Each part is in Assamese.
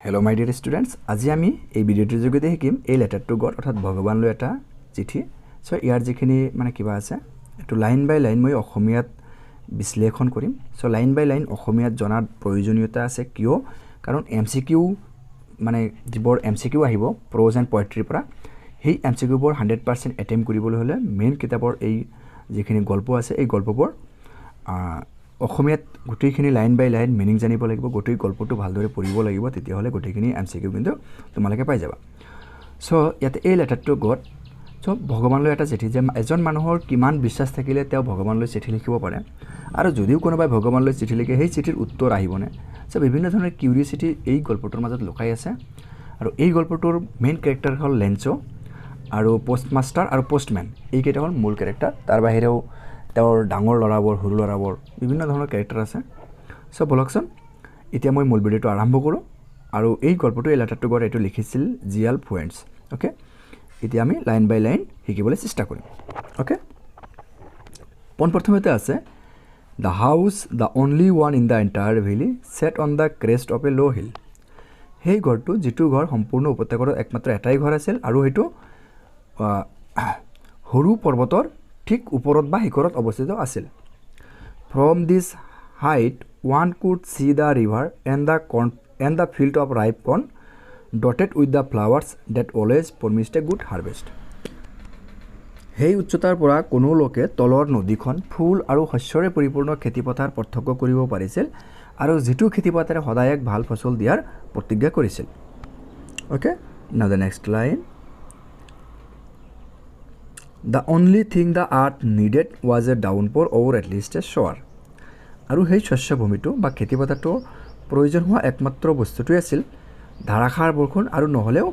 Hello my dear students, আজি আমি এই ভিডিওটিৰ যোগেদি দেখিম এই লেটাৰটো গড অৰ্থাৎ ভগৱানলৈ এটা চিঠি। সো ইয়াৰ যিখিনি মানে কিবা আছে এটো লাইন বাই লাইন মই অসমীয়াত বিশ্লেষণ কৰিম। সো লাইন বাই লাইন অসমীয়াত জনাৰ প্ৰয়োজনীয়তা আছে কিয় কাৰণ এমসিকিউ মানে যিবোৰ এমসিকিউ আহিব প্ৰজ এণ্ড পোয়েট্ৰিৰ পৰা সেই এমসিকিউবোৰ 100% এটেম্প কৰিবলৈ হলে মেইন কিতাপৰ এই যিখিনি গল্প আছে এই গল্পবোৰ অসমীয়াত গোটেইখিনি লাইন বাই লাইন মিনিং জানিব লাগিব, গোটেই গল্পটো ভালদৰে পঢ়িব লাগিব, তেতিয়া হলে গোটেইখিনি এমসিকিউ কিন্তু তোমালোকে পাই যাবা। সো ইয়াতে এই লেটাৰটো গড সো ভগৱানলৈ এটা চিঠি যে এজন মানুহৰ কিমান বিশ্বাস থাকিলে তেওঁ ভগৱানলৈ চিঠি লিখিব পাৰে আৰু যদিও কোনোবাই ভগৱানলৈ চিঠি লিখে সেই চিঠিৰ উত্তৰ আহিবনে। সো বিভিন্ন ধৰণৰ কিউৰিয়ছিটি এই গল্পটোৰ মাজত লুকাই আছে আৰু এই গল্পটোৰ মেইন কেৰেক্টাৰ হ'ল লেঞ্চো আৰু পোষ্টমাষ্টাৰ আৰু পোষ্টমেন এইকেইটা হ'ল মূল কেৰেক্টাৰ। তাৰ বাহিৰেও তেওঁৰ ডাঙৰ ল'ৰাবোৰ সৰু ল'ৰাবোৰ বিভিন্ন ধৰণৰ কেৰেক্টাৰ আছে। সো বলকচোন এতিয়া মই মূল ভিডিঅ'টো আৰম্ভ কৰোঁ আৰু এই গল্পটো এই লেটাৰটো গড এইটো লিখিছিল জিয়াল ফুৱেন্টছ। ওকে, এতিয়া আমি লাইন বাই লাইন শিকিবলৈ চেষ্টা কৰিম। ওকে, পোনপ্ৰথমতে আছে the house the only one in the entire valley set on the crest of a low' hill. সেই ঘৰটো যিটো ঘৰ সম্পূৰ্ণ উপত্যকাত একমাত্ৰ এটাই ঘৰ আছিল আৰু সেইটো সৰু পৰ্বতৰ ঠিক ওপৰত বা শিখৰত অৱস্থিত আছিল। From this height one could see the river and the field of ripe corn dotted with the flowers that always promised a good harvest. সেই উচ্চতাৰ পৰা কোনো লোকে তলৰ নদীখন ফুল আৰু শস্যৰে পৰিপূৰ্ণ খেতিপথাৰ পাৰ্থক্য কৰিব পাৰিছিল আৰু যিটো খেতিপথাৰে সদায় এক ভাল ফচল দিয়াৰ প্ৰতিজ্ঞা কৰিছিল। Okay, now the next line The only thing the earth needed was a downpour or at least a shower. আৰু সেই শস্যভূমিটো বা খেতিপথাৰটোৰ প্ৰয়োজন হোৱা একমাত্ৰ বস্তুটোৱে আছিল ধাৰাসাৰ বৰষুণ আৰু নহ'লেও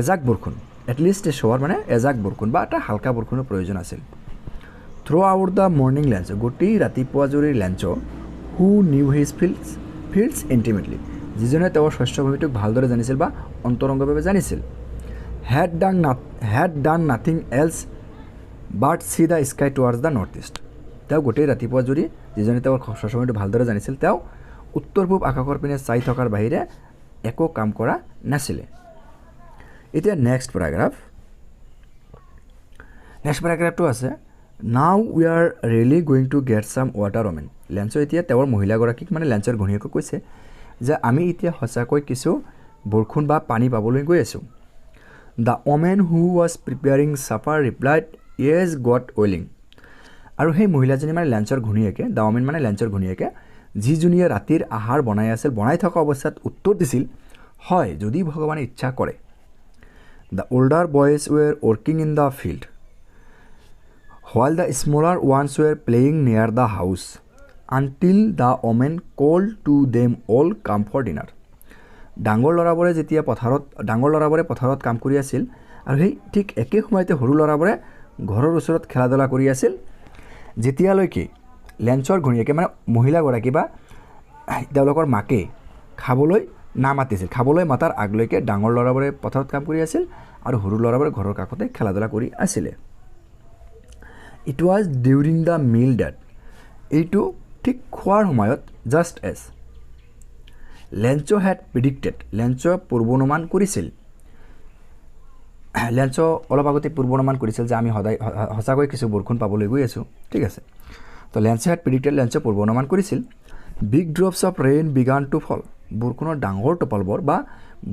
এজাক বৰষুণ। এটলিষ্ট এ shower মানে এজাক বৰষুণ বা এটা হালকা বৰষুণৰ প্ৰয়োজন আছিল। Throughout the morning Lencho, গোটেই ৰাতিপুৱা জুৰি Lencho who knew his fields intimately, যিজনে তেওঁৰ শস্যভূমিটোক ভালদৰে জানিছিল বা অন্তৰংগভাৱে জানিছিল। had done nothing else but see the sky towards the north east. তেওঁ গোটেই ৰাতিপুৱা জুৰি যিজনে তেওঁৰ শস্যভূমিটো ভালদৰে জানিছিল তেওঁ উত্তৰ পূব আকাশৰ পিনে চাই থকাৰ বাহিৰে একো কাম কৰা নাছিলে। এতিয়া নেক্সট পেৰাগ্ৰাফটো আছে now we are really going to get some water woman. Lencho এতিয়া তেওঁৰ মহিলাগৰাকীক মানে লেঞ্চৰ ঘৈণীয়েকক কৈছে যে আমি এতিয়া সঁচাকৈ কিছু বৰষুণ বা পানী পাবলৈ গৈ আছোঁ। The woman who was preparing supper replied yes God willing. আৰু সেই মহিলাজনী মানে লেঞ্চৰ ঘৈণীয়েকে, দ্য ওমেন মানে লেঞ্চৰ ঘৈণীয়েকে যিজনীয়ে ৰাতিৰ আহাৰ বনাই থকা অৱস্থাত উত্তৰ দিছিল হয় যদি ভগৱানে ইচ্ছা কৰে। The older boys were working in the field while the smaller ones were playing near the house until the woman called to them all come for dinner. ডাঙৰ ল'ৰাবোৰে পথাৰত কাম কৰি আছিল আৰু সেই ঠিক একে সময়তে সৰু ল'ৰাবোৰে ঘৰৰ ওচৰত খেলা ধূলা কৰি আছিল যেতিয়ালৈকে লেঞ্চৰ ঘৈণীয়েকে মানে মহিলাগৰাকী বা তেওঁলোকৰ মাকে খাবলৈ নামাতিছিল। খাবলৈ মাতাৰ আগলৈকে ডাঙৰ ল'ৰাবোৰে পথাৰত কাম কৰি আছিল আৰু সৰু ল'ৰাবোৰে ঘৰৰ কাষতে খেলা ধূলা কৰি আছিলে। It was during the meal date, এইটো ঠিক খোৱাৰ সময়ত just as Lencho had predicted, Lencho পূৰ্বানুমান কৰিছিল। লেঞ্চো অলপ আগতে পূৰ্বানুমান কৰিছিল যে আমি সঁচাকৈ কিছু বৰষুণ পাবলৈ গৈ আছোঁ। ঠিক আছে, তো লেঞ্চো হেড প্ৰিডিক্টেড, লেঞ্চো পূৰ্বানুমান কৰিছিল। Big drops of rain began to fall, বৰষুণৰ ডাঙৰ টোপালবোৰ বা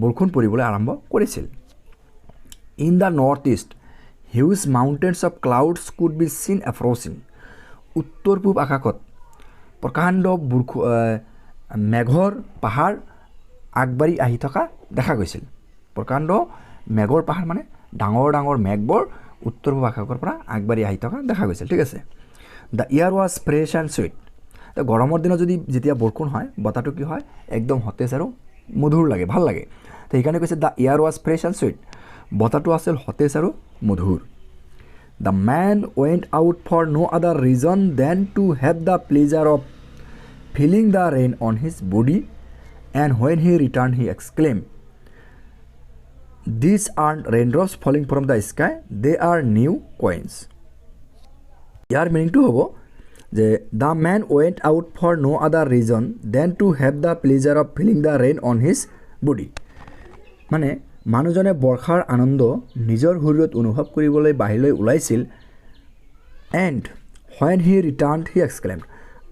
বৰষুণ পৰিবলৈ আৰম্ভ কৰিছিল। In the north east huge mountains of clouds could be seen approaching, উত্তৰ পূব আকাশত প্ৰকাণ্ড মেঘৰ পাহাৰ আগবাঢ়ি আহি থকা দেখা গৈছিল। প্ৰকাণ্ড মেঘৰ পাহাৰ মানে ডাঙৰ ডাঙৰ মেঘবোৰ উত্তৰ পূব আকাশৰ পৰা আগবাঢ়ি আহি থকা দেখা গৈছিল। ঠিক আছে, the air was fresh and sweet. তো গৰমৰ দিনত যেতিয়া বৰষুণ হয় বতাহটো কি হয় একদম সতেজ আৰু মধুৰ লাগে, ভাল লাগে। তো সেইকাৰণে কৈছে the air was fresh and sweet, বতাহটো আছিল সতেজ আৰু মধুৰ। The men went out for no' other reason than to have the pleasure of feeling the rain on his body, and when he returned he exclaimed, these aren't raindrops falling from the sky, they are new coins. ইয়াৰ মিনিংটো হ'ব যে the man went out for no other reason than to have the pleasure of feeling the rain on his body মানে মানুহজনে বৰ্ষাৰ আনন্দ নিজৰ শৰীৰত অনুভৱ কৰিবলৈ বাহিৰলৈ ওলাইছিল and when he returned he exclaimed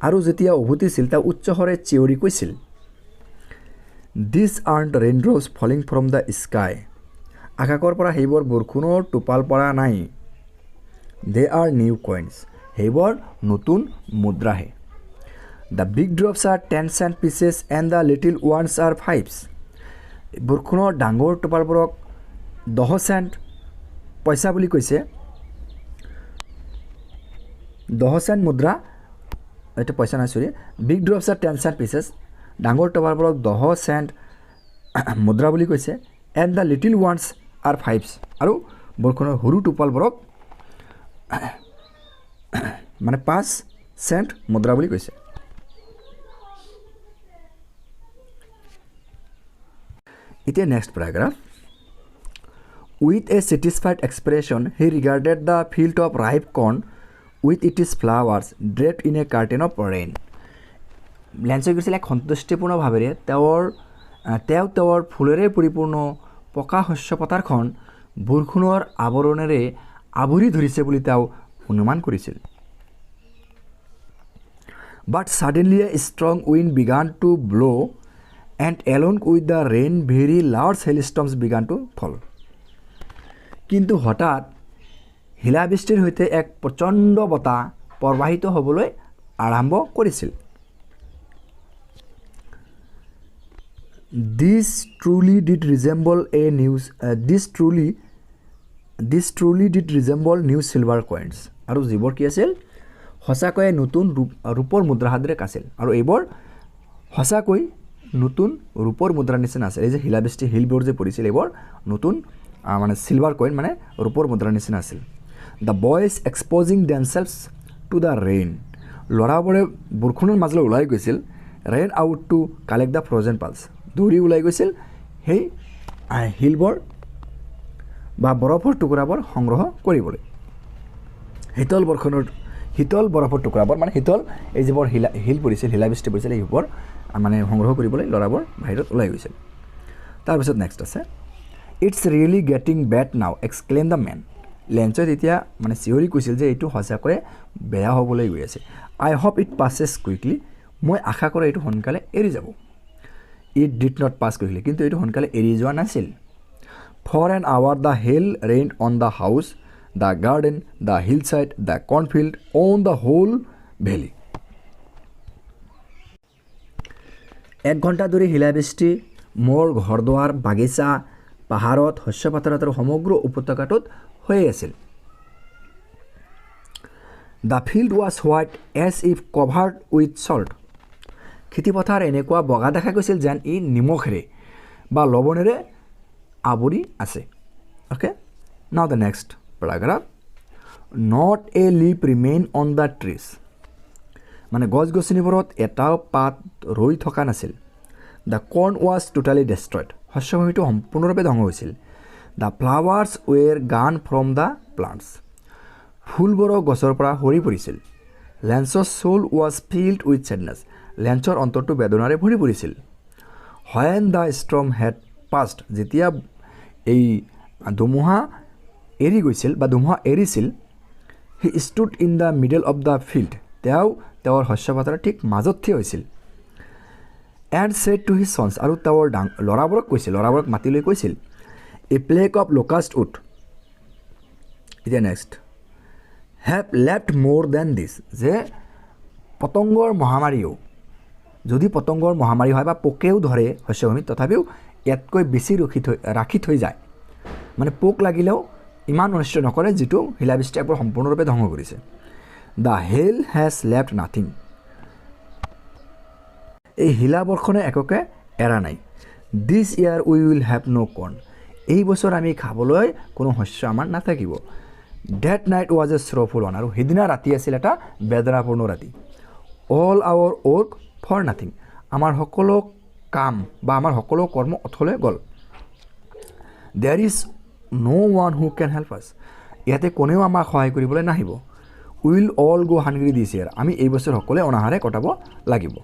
আৰু যেতিয়া উভতিছিল তেওঁ উচ্চস্বৰে চিঞৰি কৈছিল These aren't raindrops falling from the sky আকাশৰ পৰা সেইবোৰ বৰষুণৰ টোপাল পৰা নাই They are new coins সেইবোৰ নতুন মুদ্ৰাহে The big drops are 10 cent pieces and the little ones are 5s বৰষুণৰ ডাঙৰ টোপালবোৰক 10 চেণ্ট পইচা বুলি কৈছে 10 চেণ্ট মুদ্ৰা এটা পইচা নাই সৰি বিগ ড্ৰপছ আৰ 10 চেণ্ট পিসেছ ডাঙৰ টোপালবোৰক 10 চেণ্ট মুদ্ৰা বুলি কৈছে and the little once R 5s আৰু বৰষুণৰ সৰু টোপালবোৰক মানে 5 চেণ্ট মুদ্ৰা বুলি কৈছে এতিয়া next প্যাৰাগ্ৰাফ With a satisfied expression, he regarded the field of ripe corn with its flowers draped in a curtain of rain. লেঞ্চে কৈছিল এক সন্তুষ্টিপূৰ্ণ ভাৱেৰে তেওঁৰ ফুলেৰে পৰিপূৰ্ণ পকা শস্য পথাৰখন বৰষুণৰ আৱৰণেৰে আৱৰি ধৰিছে বুলি তেওঁ অনুমান কৰিছিল But suddenly a strong wind began to blow and along with the rain very large hailstones began to fall. কিন্তু হঠাৎ হিলাবৃষ্টিৰ সৈতে এক প্ৰচণ্ড বতাহ প্ৰবাহিত হ'বলৈ আৰম্ভ কৰিছিল This truly did resemble new silver coins আৰু যিবোৰ কি আছিল সঁচাকৈ নতুন ৰূপৰ মুদ্ৰা সাদৃশ আছিল আৰু এইবোৰ সঁচাকৈ নতুন ৰূপৰ মুদ্ৰাৰ নিচিনা আছিল এই যে হিলাবৃষ্টি হিলবোৰ যে পৰিছিল এইবোৰ নতুন মানে সিলভাৰ কইন মানে ৰূপৰ মুদ্ৰাৰ নিচিনা আছিল The boys exposing themselves to the rain লৰাবোৰে বৰষুণৰ মাজলৈ ওলাই গৈছিল ran out to collect the frozen pulse দৌৰি ওলাই গৈছিল সেই হিলবোৰ বা বৰফৰ টুকুৰাবোৰ সংগ্ৰহ কৰিবলৈ শীতল বৰফৰ টুকুৰাবোৰ মানে শীতল এই যিবোৰ হিল পৰিছিল হিলাবৃষ্টি পৰিছিল এইবোৰ মানে সংগ্ৰহ কৰিবলৈ লৰাবোৰ বাহিৰত ওলাই গৈছিল তাৰপিছত নেক্সট আছে It's really getting bad now exclaimed the man লেঞ্চে তেতিয়া মানে চিঞৰি কৈছিল যে এইটো সঁচাকৈ বেয়া হ'বলৈ গৈ আছে I hope it passes quickly মই আশা কৰোঁ এইটো সোনকালে এৰি যাব It did not pass quickly কিন্তু এইটো সোনকালে এৰি যোৱা নাছিল For an hour the hail rained on the house the garden the hillside the cornfield on the whole valley এক ঘণ্টা ধৰি হিলাবৃষ্টি মোৰ ঘৰদুৱাৰ বাগিচা পাহাৰত শস্য পথাৰত আৰু সমগ্ৰ উপত্যকাটোত হৈ আছিল The field was white as if covered with salt খেতিপথাৰ এনেকুৱা বগা দেখা গৈছিল যেন ই নিমখেৰে বা লৱণেৰে আৱৰি আছে Okay now the next paragraph Not a leaf remained on the trees মানে গছ-গছনিবোৰত এটাও পাত ৰৈ থকা নাছিল The corn was totally destroyed শস্যভূমিটো সম্পূৰ্ণৰূপে ধ্বংস হৈছিল The flowers were gone from the plants ফুলবোৰ গছৰ পৰা সৰি পৰিছিল Lance's soul was filled with sadness লেঞ্চৰ অন্তৰটো বেদনাৰে ভৰি পৰিছিল When the storm had passed যেতিয়া এই ধুমুহা এৰি গৈছিল বা ধুমুহা এৰিছিল He stood in the middle of the field তেওঁৰ শস্য পথাৰৰ ঠিক মাজত থিয় হৈছিল And said to his sons আৰু তেওঁৰ লৰাবোৰক মাতি লৈ কৈছিল A plague of locust wood এতিয়া next have left more than this যে পতংগৰ মহামাৰীও যদি পতংগৰ মহামাৰী হয় বা পোকেও ধৰে শস্যভূমিত তথাপিও ইয়াতকৈ বেছি ৰাখি থৈ যায় মানে পোক লাগিলেও ইমান অনিষ্ট নকৰে যিটো হিলাবৃষ্টি একবাৰ সম্পূৰ্ণৰূপে ধ্বংস কৰিছে The hail has left nothing এই হিলাবৰ্ষণে একোকে এৰা নাই This year we will have no corn এই বছৰ আমি খাবলৈ কোনো শস্য আমাৰ নাথাকিব That night was a sorrowful one আৰু সেইদিনা ৰাতি আছিল এটা বেদনাপূৰ্ণ ৰাতি All our work for nothing আমাৰ সকলো কাম বা আমাৰ সকলো কৰ্ম অথলে গ'ল There is no one who can help us ইয়াতে কোনেও আমাক সহায় কৰিবলৈ নাহিব We will all go hungry this year আমি এই বছৰ সকলোৱে অনাহাৰে কটাব লাগিব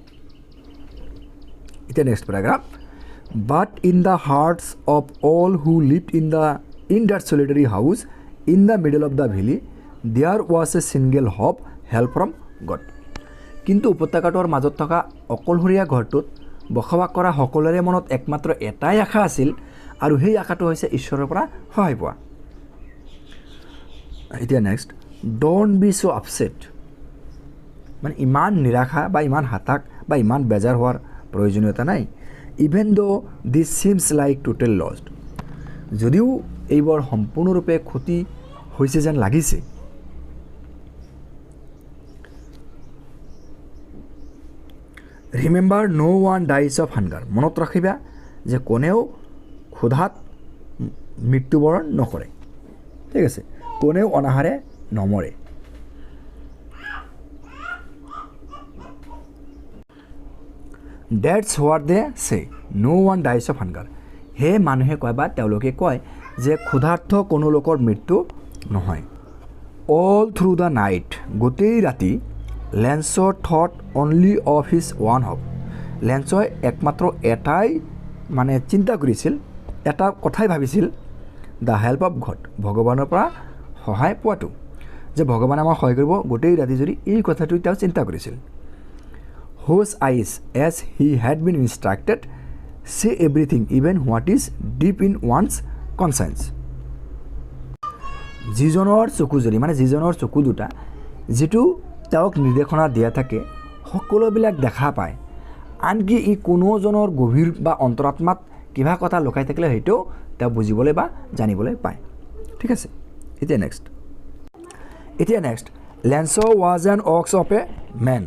এতিয়া next প্যাৰাগ্ৰাফ But in the hearts of all who lived in that solitary house in the middle of the valley, there was a single hope, help from God. কিন্তু উপত্যকাটোৰ মাজত থকা অকলশৰীয়া ঘৰটোত বসবাস কৰা সকলোৰে মনত একমাত্ৰ এটাই আশা আছিল, আৰু সেই আশাটো হৈছে ঈশ্বৰৰ পৰা সহায় পোৱা। এতিয়া next, don't be so' upset. মানে ইমান নিৰাশা বা ইমান হতাশ বা ইমান বেজাৰ হোৱাৰ প্ৰয়োজনীয়তা নাই। Even though' this seems like total lost. যদিও এইবোৰ সম্পূৰ্ণৰূপে ক্ষতি হৈছে যেন লাগিছে, remember no' one dies of hunger. মনত ৰাখিবা যে কোনেও ক্ষুধাত মৃত্যুবৰণ নকৰে, ঠিক আছে, কোনেও অনাহাৰে নমৰে। ডেটছ হোৱাট দে চে, ন' ওৱান ডাইজ অফ হাংগাৰ। সেই মানুহে কয় বা তেওঁলোকে কয় যে ক্ষুধাৰ্থ কোনো লোকৰ মৃত্যু নহয়। অল থ্ৰু দ্য নাইট, গোটেই ৰাতি লেন্সৰ thought only of his one hope. লেন্সই একমাত্ৰ এটাই মানে চিন্তা কৰিছিল, এটা কথাই ভাবিছিল, দ্য হেল্প অফ গড, ভগৱানৰ পৰা সহায় পোৱাটো, যে ভগৱানে আমাক সহায় কৰিব গোটেই ৰাতি যদি এই কথাটো তেওঁ চিন্তা কৰিছিল। Whose eyes as he had been instructed see everything even what is deep in one's conscience. যিজনৰ চকু যদি মানে যিজনৰ চকু দুটা যিটো তেওঁক নিৰ্দেশনা দিয়া থাকে সকলোবিলাক দেখা পায়, আনকি ই কোনোজনৰ গভীৰ বা অন্তৰাত্মাত কিবা কথা লুকাই থাকিলে সেইটো তেওঁ বুজিবলৈ বা জানিবলৈ পায়, ঠিক আছে। এতিয়া next, Lencho was an ox of a man.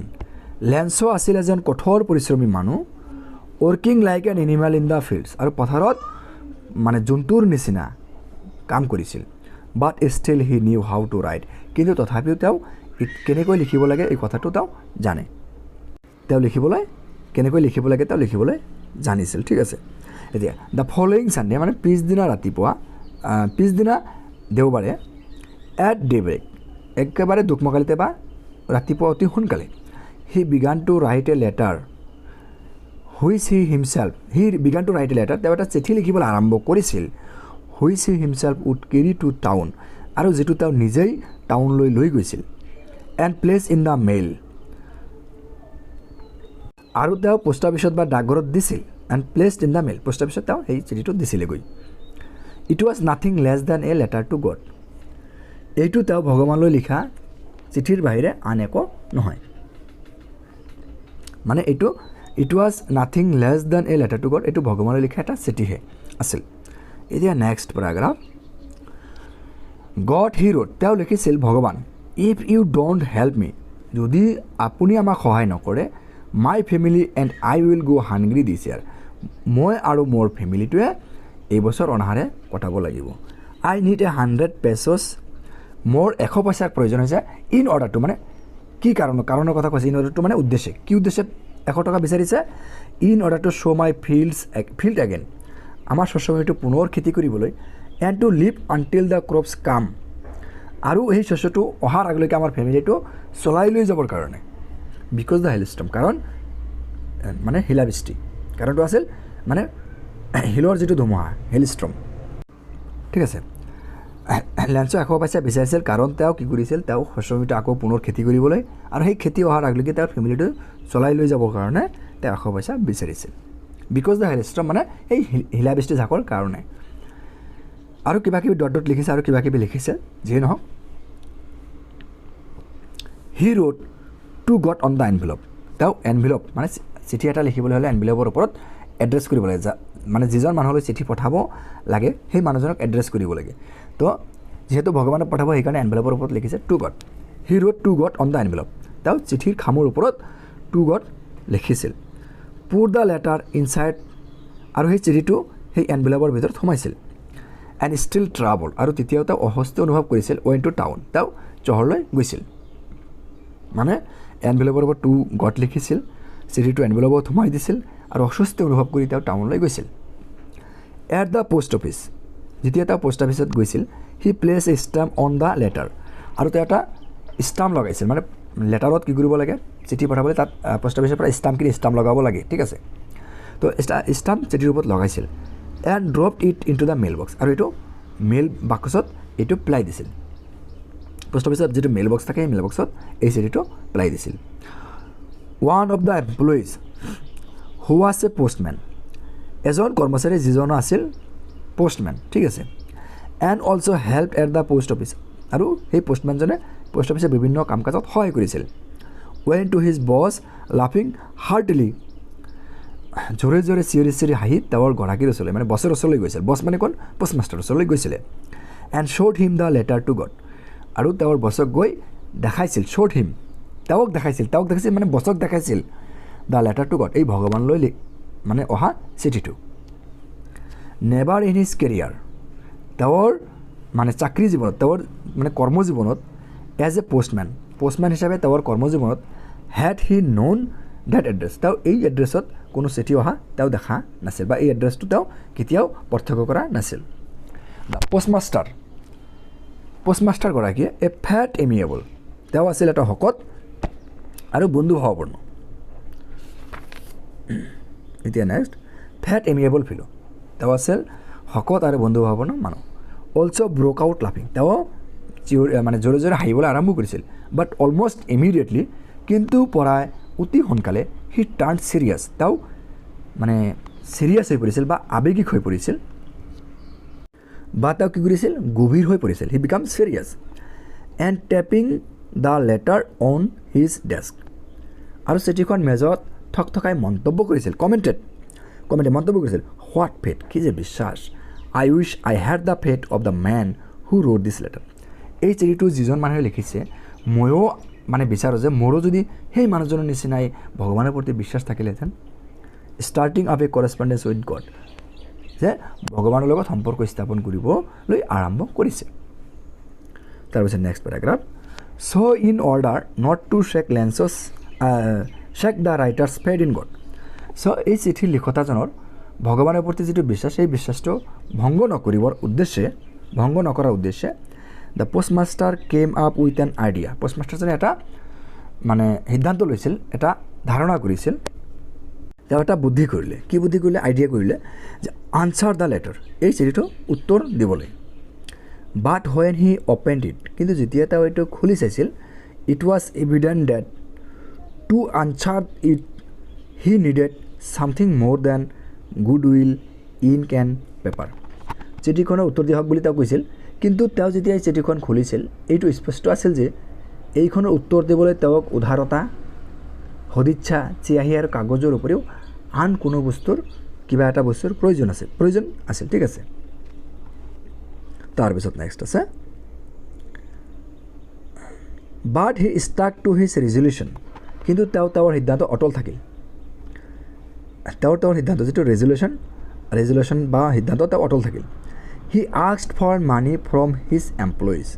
Lencho আছিল এজন কঠোৰ পৰিশ্ৰমী মানুহ, working like an animal in the fields, আৰু পথাৰত মানে জন্তুৰ নিচিনা কাম কৰিছিল। But still he knew how to write, কিন্তু তথাপিও তেওঁ কেনেকৈ লিখিব লাগে এই কথাটো তেওঁ জানে। তেওঁ কেনেকৈ লিখিব লাগে তেওঁ লিখিবলৈ জানিছিল, ঠিক আছে। এতিয়া দ্য ফলোয়িং ছানডে, মানে পিছদিনা দেওবাৰে, এট ডেব্ৰেক, একেবাৰে দুকমকালিতে বা ৰাতিপুৱা অতি সোনকালে, he began to write a letter which he began to write a letter, তেওঁ এটা চিঠি লিখিবলৈ আৰম্ভ কৰিছিল, which he himself would carry to town, আৰু যিটো তেওঁ নিজেই টাউনলৈ লৈ গৈছিল, and place in the mail, আৰু তেওঁ পোষ্ট অফিচত বা ডাকঘৰত দিছিল, and placed in the mail, post অফিচত তেওঁ সেই চিঠিটো দিছিলেগৈ। It was nothing less than a letter to God, এইটো তেওঁ ভগৱানলৈ লিখা চিঠিৰ বাহিৰে আন একো নহয়। মানে it was nothing less than a letter to God, এইটো ভগৱানলৈ লিখা এটা চিঠিহে আছিল। এতিয়া next paragraph, God he wrote, তেওঁ লিখিছিল ভগৱান, if you don't help me, যদি আপুনি আমাক সহায় নকৰে, my family and I will go' hungry দিছ ইয়াৰ, মই আৰু মোৰ ফেমিলিটোৱে এইবছৰ অনাহাৰে কটাব লাগিব। আই নিড এ 100 pesos, মোৰ 100 পইচাৰ প্ৰয়োজন হৈছে, ইন অৰ্ডাৰটো মানে কি কাৰণৰ কথা কৈছে, ইন অৰ্ডাৰটো মানে উদ্দেশ্যে, কি উদ্দেশ্যে 100 টকা বিচাৰিছে, in order to sow' my field again, আমাৰ শস্যভূমিটো পুনৰ খেতি কৰিবলৈ, and to live until the crops come, আৰু সেই শস্যটো অহাৰ আগলৈকে আমাৰ ফেমিলিটো চলাই লৈ যাবৰ কাৰণে, বিকজ দ্য হেলষ্টৰ্ম, কাৰণ মানে শিলাবৃষ্টি, কাৰণটো আছিল মানে শিলৰ যিটো ধুমুহা, হেলষ্টৰ্ম, ঠিক আছে। লেন্সে 100 পইচা বিচাৰিছিল কাৰণ তেওঁ কি কৰিছিল, তেওঁ শস্যভূমিটো আকৌ পুনৰ খেতি কৰিবলৈ, আৰু সেই খেতি অহাৰ আগলৈকে তেওঁৰ ফেমিলিটো চলাই লৈ যাবৰ কাৰণে তেওঁ 100 পইচা বিচাৰিছিল, বিকজ দ্য হেলষ্টৰ্ম, মানে এই শিলাবৃষ্টি ঝাকৰ কাৰণে। আৰু কিবা কিবি ডট লিখিছে, আৰু কিবা কিবি লিখিছে, যিয়ে নহওক, he wrote to God on the envelope, তেওঁ এনভেলপ মানে চিঠি এটা লিখিবলৈ হ'লে এনভেলপৰ ওপৰত এড্ৰেছ কৰিব লাগে, মানে যিজন মানুহলৈ চিঠি পঠাব লাগে সেই মানুহজনক এড্ৰেছ কৰিব লাগে। তো যিহেতু ভগৱানক পঠাব সেইকাৰণে এনভেলপৰ ওপৰত লিখিছে two god, he wrote two god on the envelope, তেওঁ চিঠিৰ খামৰ ওপৰত টু গড লিখিছিল। পুৰ দ্য লেটাৰ ইনচাইড, আৰু সেই চিঠিটো সেই এনভেলপৰ ভিতৰত সোমাইছিল। এণ্ড ষ্টিল ট্ৰাভল, আৰু তেতিয়াও তেওঁ অস্বস্তি অনুভৱ কৰিছিল, ৱেন টু টাউন, তেওঁ চহৰলৈ গৈছিল। মানে এনভেলপৰ ওপৰত টু গড লিখিছিল, চিঠিটো এনভেলপত সোমাই দিছিল, আৰু অস্বস্তি অনুভৱ কৰি তেওঁ টাউনলৈ গৈছিল। এট দ্য পোষ্ট অফিচ, যেতিয়া তেওঁ পোষ্ট অফিচত গৈছিল, he place a stamp on the letter, আৰু তেওঁ এটা ষ্টাম্প লগাইছিল, মানে লেটাৰত কি কৰিব লাগে, চিঠি পঠাবলৈ তাত পোষ্ট অফিচৰ পৰা ষ্টাম্প লগাব লাগে, ঠিক আছে। তো ষ্টাম্প চিঠিৰ ওপৰত লগাইছিল and dropped it into the mail box আৰু এইটো মেইল বাকচত এইটো পেলাই দিছিল পোষ্ট অফিচত যিটো মেইল বক্স থাকে সেই মেইল বক্সত এই চিঠিটো পেলাই দিছিল one of the employees who was a postmen এজন কৰ্মচাৰী যিজন আছিল পোষ্টমেন ঠিক আছে and also' help at the post office আৰু সেই পোষ্টমেনজনে পোষ্ট অফিচৰ বিভিন্ন কাম কাজত সহায় কৰিছিল ৱেন টু হিজ বছ লাফিং হাৰ্টলি জোৰে জোৰে চিঞৰি চিঞৰি হাঁহি তেওঁৰ গৰাকীৰ ওচৰলৈ মানে বছৰ ওচৰলৈ গৈছিল বছ মানে কোন পোষ্টমাষ্টাৰৰ ওচৰলৈ গৈছিলে and showed him the letter to God আৰু তেওঁৰ বছক গৈ দেখাইছিল শ্ব'ড হিম তেওঁক দেখাইছিল মানে বছক দেখাইছিল দ্য লেটাৰ টু গড এই ভগৱানলৈ মানে অহা চিঠিটো নেভাৰ ইন হিজ কেৰিয়াৰ তেওঁৰ মানে চাকৰি জীৱনত তেওঁৰ মানে কৰ্মজীৱনত এজ এ পোষ্টমেন হিচাপে তেওঁৰ কৰ্মজীৱনত হেড হি ন'ন ডেট এড্ৰেছ তেওঁ এই এড্ৰেছত কোনো চিঠি অহা তেওঁ দেখা নাছিল বা এই এড্ৰেছটো তেওঁ কেতিয়াও পাৰ্থক্য কৰা নাছিল দ্য পোষ্টমাষ্টাৰগৰাকীয়ে এ ফেট এমিয়েবল তেওঁ আছিল এটা শকত আৰু বন্ধুভাৱপূৰ্ণ এতিয়া নেক্সট ফেট এমিয়েবল ফিলো তেওঁ আছিল শকত আৰু বন্ধুভাৱপূৰ্ণ মানুহ অলছ' ব্ৰক আউট লাফিং তেওঁ মানে জোৰে জোৰে হাঁহিবলৈ আৰম্ভ কৰিছিল বাট অলমষ্ট ইমিডিয়েটলি কিন্তু পৰাই অতি সোনকালে হি টাৰ্ণ ছিৰিয়াছ তেওঁ মানে ছিৰিয়াছ হৈ পৰিছিল বা আৱেগিক হৈ পৰিছিল বা তেওঁ কি কৰিছিল গভীৰ হৈ পৰিছিল he became serious and tapping the letter on his desk আৰু চিঠিখন মেজত থকথকাই মন্তব্য কৰিছিল মন্তব্য কৰিছিল হোৱাট ফেট কি যে বিশ্বাস I wish I had the fate of the man who wrote this letter এই চিঠিটো যিজন মানুহে লিখিছে ময়ো মানে বিচাৰোঁ যে মোৰো যদি সেই মানুহজনৰ নিচিনাই ভগৱানৰ প্ৰতি বিশ্বাস থাকিলেহেঁতেন starting of a correspondence with God যে ভগৱানৰ লগত সম্পৰ্ক স্থাপন কৰিবলৈ আৰম্ভ কৰিছে তাৰপিছত next paragraph so' in order not to shake the writer's faith in God so' এই চিঠিৰ লিখতাজনৰ ভগৱানৰ প্ৰতি যিটো বিশ্বাস সেই বিশ্বাসটো ভংগ নকৰাৰ উদ্দেশ্যে the postmaster came up with an idea পোষ্টমাষ্টাৰজনে এটা মানে সিদ্ধান্ত লৈছিল এটা ধাৰণা কৰিছিল তেওঁ এটা বুদ্ধি কৰিলে আইডিয়া কৰিলে যে আনচাৰ দ্য লেটাৰ এই চিঠিটো উত্তৰ দিবলৈ বাট হোৱেন হি অপেণ্ড ইট কিন্তু যেতিয়া তেওঁ এইটো খুলি চাইছিল it was evident that to answer it he needed something more than good will ink and paper চিঠিখনৰ উত্তৰ দিয়া হওক বুলি তেওঁ কৈছিল কিন্তু তেওঁ যেতিয়া এই চিঠিখন খুলিছিল এইটো স্পষ্ট আছিল যে এইখনৰ উত্তৰ দিবলৈ তেওঁক উদাৰতা সদিচ্ছা চিয়াহী আৰু কাগজৰ উপৰিও আন কোনো কিবা এটা বস্তুৰ প্ৰয়োজন আছিল ঠিক আছে তাৰপিছত নেক্সট আছে but he struck to his resolution কিন্তু তেওঁৰ সিদ্ধান্ত অটল থাকিল তেওঁৰ সিদ্ধান্ত যিটো ৰেজুলেশ্যন বা সিদ্ধান্ত তেওঁ অটল থাকিল he asked for money from his employees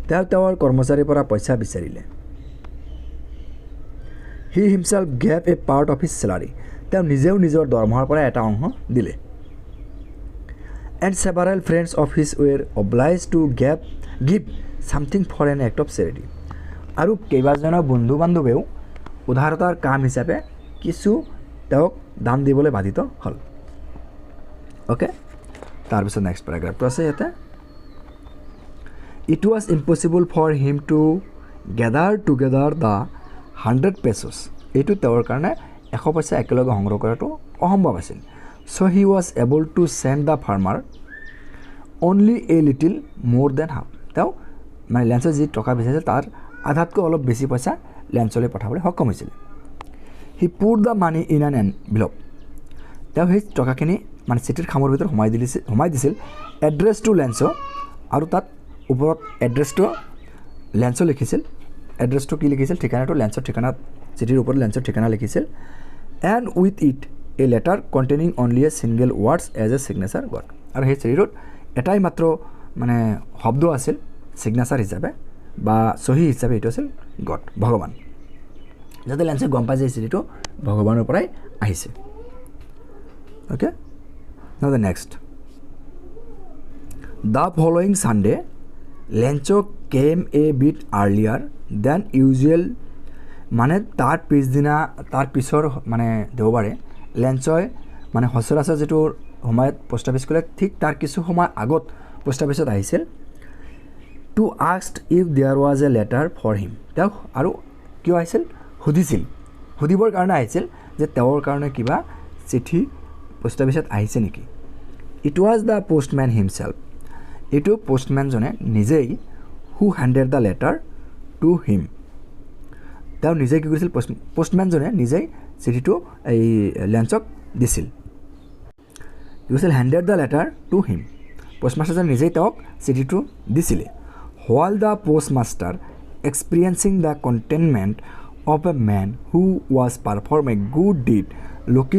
তেওঁৰ কৰ্মচাৰীৰ পৰা পইচা বিচাৰিলে he himself gave a part of his salary তেওঁ নিজেও নিজৰ দৰমহাৰ পৰা এটা অংশ দিলে and several friends of his were obliged to give something for an act of charity আৰু কেইবাজনৰ বন্ধু বান্ধৱেও উদাৰতাৰ কাম হিচাপে কিছু তেওঁক দান দিবলৈ বাধিত হ'ল অ'কে তাৰপিছত নেক্সট পেৰাগ্ৰাফটো আছে ইয়াতে it was impossible for him to gather together the 100 pesos এইটো তেওঁৰ কাৰণে 100 পইচা একেলগে সংগ্ৰহ কৰাটো অসম্ভৱ আছিল so' he was able to send the farmer only a little more than half তেওঁ মানে লেঞ্চত যি টকা বিচাৰিছিল তাৰ আধাতকৈ অলপ বেছি পইচা লেঞ্চলৈ পঠাবলৈ সক্ষম হৈছিল he put the money in an envelope তেওঁ সেই টকাখিনি মানে চিঠিৰ খামৰ ভিতৰত সোমাই দিছিল এড্ৰেছ টু লেঞ্চ আৰু তাত ওপৰত এড্ৰেছটো লেঞ্চ লিখিছিল এড্ৰেছটো কি লিখিছিল ঠিকনাটো লেঞ্চৰ ঠিকনাত চিঠিৰ ওপৰত লেঞ্চৰ ঠিকনা লিখিছিল and with it a letter containing only a single words as a signature God আৰু সেই চিঠিটোত এটাই মাত্ৰ মানে শব্দ আছিল ছিগনেচাৰ হিচাপে বা চহী হিচাপে এইটো আছিল গড ভগৱান যাতে লেঞ্চে গম পাই যে এই চিঠিটো ভগৱানৰ পৰাই আহিছে okay now the next the following Sunday Lencho came a bit earlier than usual মানে তাৰ পিছৰ মানে দেওবাৰে লেঞ্চই মানে সচৰাচৰ যিটো সময়ত পোষ্ট অফিচ খোলে ঠিক তাৰ কিছু সময় আগত পোষ্ট অফিচত আহিছিল to asked if there was a letter for him তেওঁক আৰু কিয় আহিছিল সুধিবৰ কাৰণে আহিছিল যে তেওঁৰ কাৰণে কিবা চিঠি পোষ্ট অফিচত আহিছে নেকি it was the postman himself এইটো পোষ্টমেনজনে নিজেই who handed the letter to him তেওঁ নিজে কি কৰিছিল পোষ্টমেনজনে নিজেই চিঠিটো এই লেঞ্চক দিছিল কি কৈছিল handed the letter to him পোষ্টমাষ্টাৰজনে নিজেই তেওঁক চিঠিটো দিছিলে while the postmaster experiencing the contentment of a man who was performing a good deed looked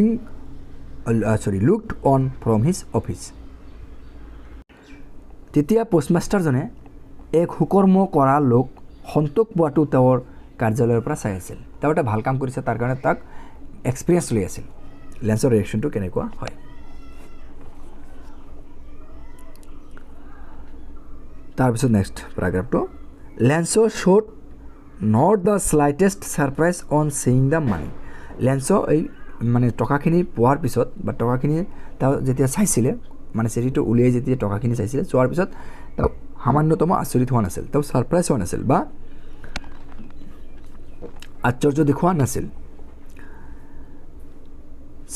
on from his office তেতিয়া পোষ্টমাষ্টাৰজনে এক সুকৰ্ম কৰা লোক সন্তোষ পোৱাটো তেওঁৰ কাৰ্যালয়ৰ পৰা চাই আছিল তেওঁ এটা ভাল কাম কৰিছে তাৰ কাৰণে তাক এক্সপিৰিয়েঞ্চ লৈ আছিল লেঞ্চৰ ৰিয়েকশ্যনটো কেনেকুৱা হয় তাৰপিছত নেক্সট পেৰাগ্ৰাফটো Lencho showed not the slightest surprise on seeing the money Lencho এই মানে টকাখিনি পোৱাৰ পিছত বা টকাখিনি তেওঁ যেতিয়া চাইছিলে মানে চিঠিটো উলিয়াই যেতিয়া টকাখিনি চাইছিলে চোৱাৰ পিছত তেওঁ সামান্যতম আচৰিত হোৱা নাছিল তেওঁ ছাৰপ্ৰাইজ হোৱা নাছিল বা আশ্চৰ্য দেখুওৱা নাছিল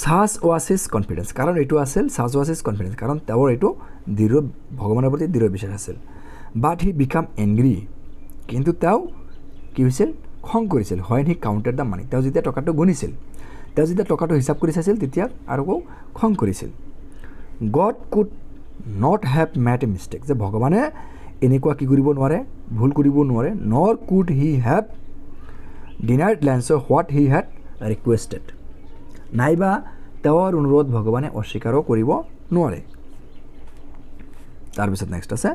সাজ ৱাজ হিজ কনফিডেঞ্চ কাৰণ এইটো আছিল সাজ ৱাজ হিজ কনফিডেঞ্চ কাৰণ তেওঁৰ এইটো দৃঢ় ভগৱানৰ প্ৰতি দৃঢ় বিশ্বাস আছিল বাট হি বিকাম এংগ্ৰি কিন্তু তেওঁ কি হৈছিল খং কৰিছিল হয় হি কাউণ্টেড দ্য মানি তেওঁ যেতিয়া টকাটো গুণিছিল তেওঁ যেতিয়া টকাটো হিচাপ কৰি চাইছিল তেতিয়া আৰু খং কৰিছিল god could not have made a mistake যে ভগৱানে এনেকুৱা কি কৰিব নোৱাৰে ভুল কৰিব নোৱাৰে নৰ could he have denied lens what he had requested নাইবা তেওঁৰ অনুৰোধ ভগৱানে অস্বীকাৰো কৰিব নোৱাৰে তাৰপিছত নেক্সট আছে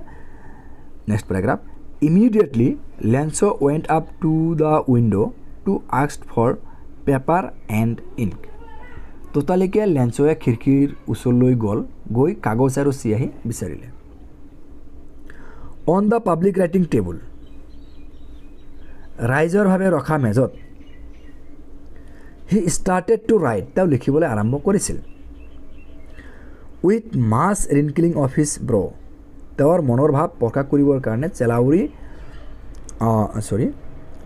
next paragraph immediately Lencho went up to the window' to ask for paper and ink ততালিকে লেঞ্চোৱে খিৰিকীৰ ওচৰলৈ গৈ কাগজ আৰু চিয়াহী বিচাৰিলে on the public writing table ৰাইজৰ ভাৱে ৰখা মেজত হি ষ্টাৰ্টেড টু ৰাইট তেওঁ লিখিবলৈ আৰম্ভ কৰিছিল with much wrinkling of his brow তেওঁৰ মনৰ ভাৱ প্ৰকাশ কৰিবৰ কাৰণে চেলাউৰি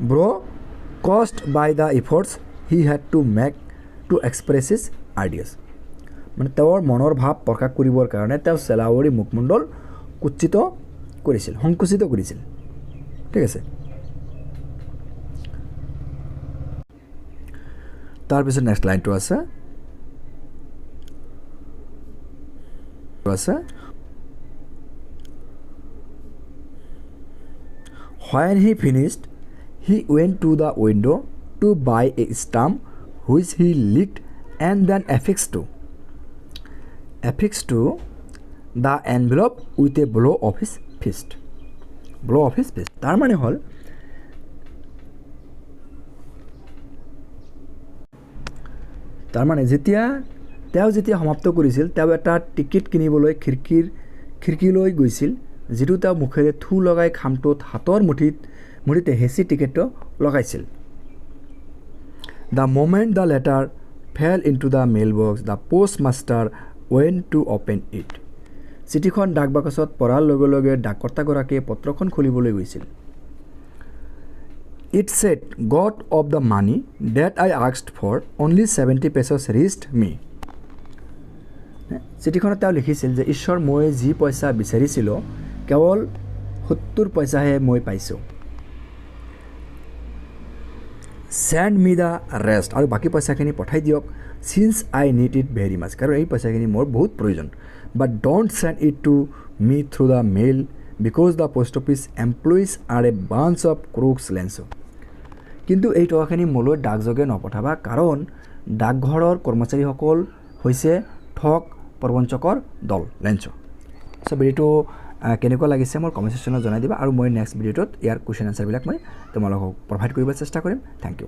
brow caused by the efforts he had to make to express his ideas মানে তেওঁৰ মনৰ ভাৱ প্ৰকাশ কৰিবৰ কাৰণে তেওঁ চেলাউৰি মুখমণ্ডল সংকুচিত কৰিছিল ঠিক আছে তাৰপিছত নেক্সট লাইনটো আছে when he finished he went to the window to buy a stamp which he licked and then affixed the envelope with a blow of his fist তাৰ মানে হ'ল তাৰমানে যেতিয়া সমাপ্ত কৰিছিল তেওঁ এটা টিকেট কিনিবলৈ খিৰিকীলৈ গৈছিল যিটো তেওঁ মুখেৰে থু লগাই খামটোত হাতৰ মুঠিতে হেঁচি টিকেটটো লগাইছিল the moment the letter fail into the mail box the post master went to open it চিঠিখন ডাক বাকচত পৰাৰ লগে লগে ডাককৰ্তাগৰাকীয়ে পত্ৰখন খুলিবলৈ গৈছিল It said, God of the money that I asked for, only 70 pesos reached me. চিঠিখনত তেওঁ লিখিছিল যে ঈশ্বৰ মই যি পইচা বিচাৰিছিলোঁ কেৱল 70 পইচাহে মই পাইছোঁ Send me the rest আৰু বাকী পইচাখিনি পঠাই দিয়ক since I need it very much কাৰণ এই পইচাখিনি মোৰ বহুত প্ৰয়োজন but don't send it to me through the mail because the post office employees are a bunch of crooks Lenso কিন্তু এই টকাখিনি মোলৈ ডাকযোগে নপঠাবা কাৰণ ডাকঘৰৰ কৰ্মচাৰীসকল হৈছে ঠগ প্ৰবঞ্চকৰ দল লেঞ্চো সো ভিডিওটো কেনেকুৱা লাগিছে মোৰ কমেণ্ট সেকশ্যনত জনাই দিবা আৰু মই নেক্সট ভিডিওটোত ইয়াৰ কুৱেশ্যন আনসাৰবিলাক মই তোমালোকক প্ৰভাইড কৰিব চেষ্টা কৰিম থ্যাংক ইউ